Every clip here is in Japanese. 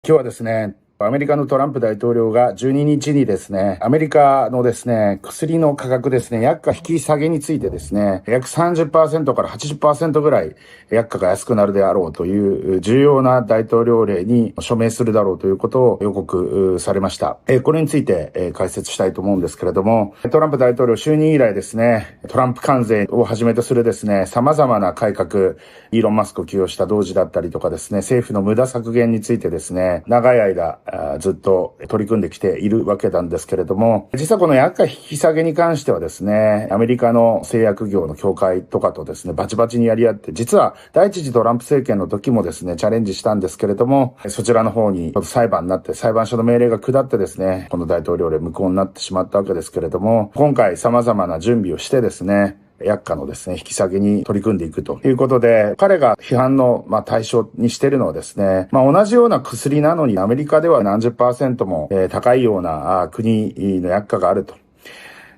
今日はですね、アメリカのトランプ大統領が12日にですね、アメリカのですね、薬の価格ですね、薬価引き下げについてですね、約 30% から 80% ぐらい薬価が安くなるであろうという重要な大統領令に署名するだろうということを予告されました。これについて解説したいと思うんですけれども、トランプ大統領就任以来ですね、トランプ関税をはじめとするですね、様々な改革、イーロン・マスクを起用した同時だったりとかですね、政府の無駄削減についてですね、長い間ずっと取り組んできているわけなんですけれども、実はこの薬価引き下げに関してはですね、アメリカの製薬業の協会とかとですね、バチバチにやり合って、実は第一次トランプ政権の時もですね、チャレンジしたんですけれども、そちらの方に裁判になって、裁判所の命令が下ってですね、この大統領令無効になってしまったわけですけれども、今回様々な準備をしてですね、薬価のですね、引き下げに取り組んでいくということで、彼が批判の対象にしているのはですね、同じような薬なのにアメリカでは何十%も高いような国の薬価があると。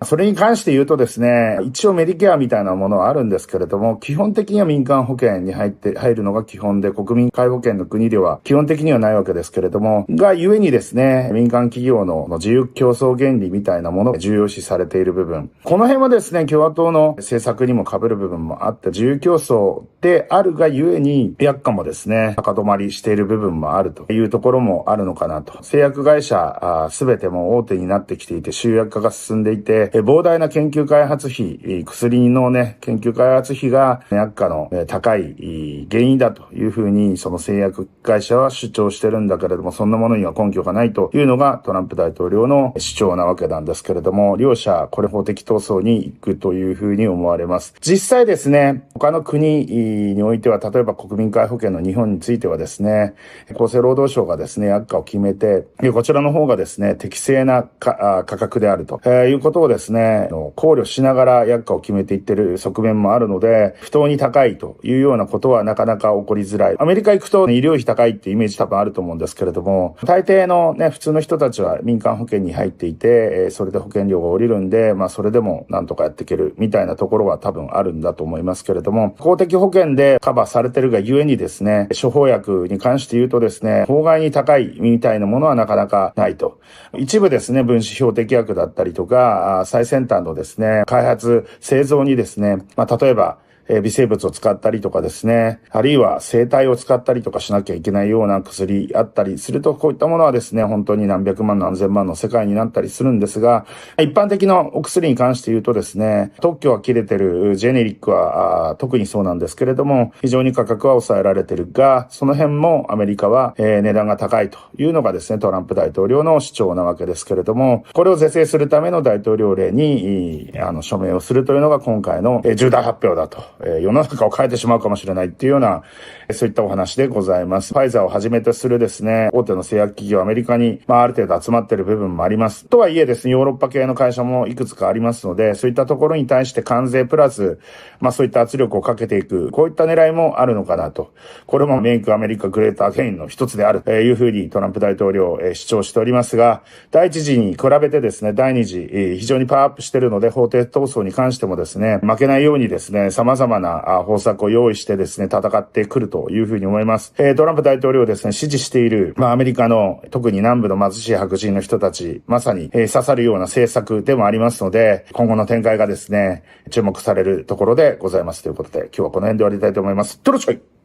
それに関して言うとですね、一応メディケアみたいなものはあるんですけれども、基本的には民間保険に入るのが基本で、国民皆保険の国では基本的にはないわけですけれども、がゆえにですね、民間企業の自由競争原理みたいなものが重要視されている部分。この辺はですね、共和党の政策にも被る部分もあって、自由競争であるがゆえに、薬価もですね、高止まりしている部分もあるというところもあるのかなと。製薬会社すべても大手になってきていて、集約化が進んでいて、膨大な研究開発費、薬のね、研究開発費が薬価の高い原因だというふうに、その製薬会社は主張してるんだけれども、そんなものには根拠がないというのがトランプ大統領の主張なわけなんですけれども、両者これ法的闘争に行くというふうに思われます。実際ですね、他の国においては、例えば国民皆保険の日本についてはですね、厚生労働省がですね、薬価を決めて、こちらの方がですね、適正な価格であるということをですね、考慮しながら薬価を決めていってる側面もあるので、不当に高いというようなことはなかなか起こりづらい。アメリカ行くと医療費高いっていうイメージ多分あると思うんですけれども、大抵のね、普通の人たちは民間保険に入っていて、それで保険料が下りるんで、それでもなんとかやっていけるみたいなところは多分あるんだと思いますけれども、公的保険でカバーされてるがゆえにですね、処方薬に関して言うとですね、法外に高いみたいなものはなかなかないと。一部ですね、分子標的薬だったりとか、最先端のですね、開発、製造にですね、例えば、微生物を使ったりとかですね、あるいは生体を使ったりとかしなきゃいけないような薬あったりすると、こういったものはですね、本当に何百万何千万の世界になったりするんですが、一般的なお薬に関して言うとですね、特許は切れてるジェネリックは特にそうなんですけれども、非常に価格は抑えられてるが、その辺もアメリカは値段が高いというのがですね、トランプ大統領の主張なわけですけれども、これを是正するための大統領令に署名をするというのが今回の重大発表だと。世の中を変えてしまうかもしれないっていうような、そういったお話でございます。ファイザーをはじめとするですね、大手の製薬企業、アメリカに、ある程度集まっている部分もあります。とはいえですね、ヨーロッパ系の会社もいくつかありますので、そういったところに対して関税プラス、そういった圧力をかけていく、こういった狙いもあるのかなと。これもメイクアメリカグレーターゲインの一つであるというふうにトランプ大統領主張しておりますが、第一次に比べてですね、第二次、非常にパワーアップしているので、法廷闘争に関してもですね、負けないようにですね、様々な方策を用意してですね、戦ってくるというふうに思います。トランプ大統領をですね、支持している、アメリカの特に南部の貧しい白人の人たち、まさに、刺さるような政策でもありますので、今後の展開がですね、注目されるところでございますということで、今日はこの辺で終わりたいと思います。よろしく。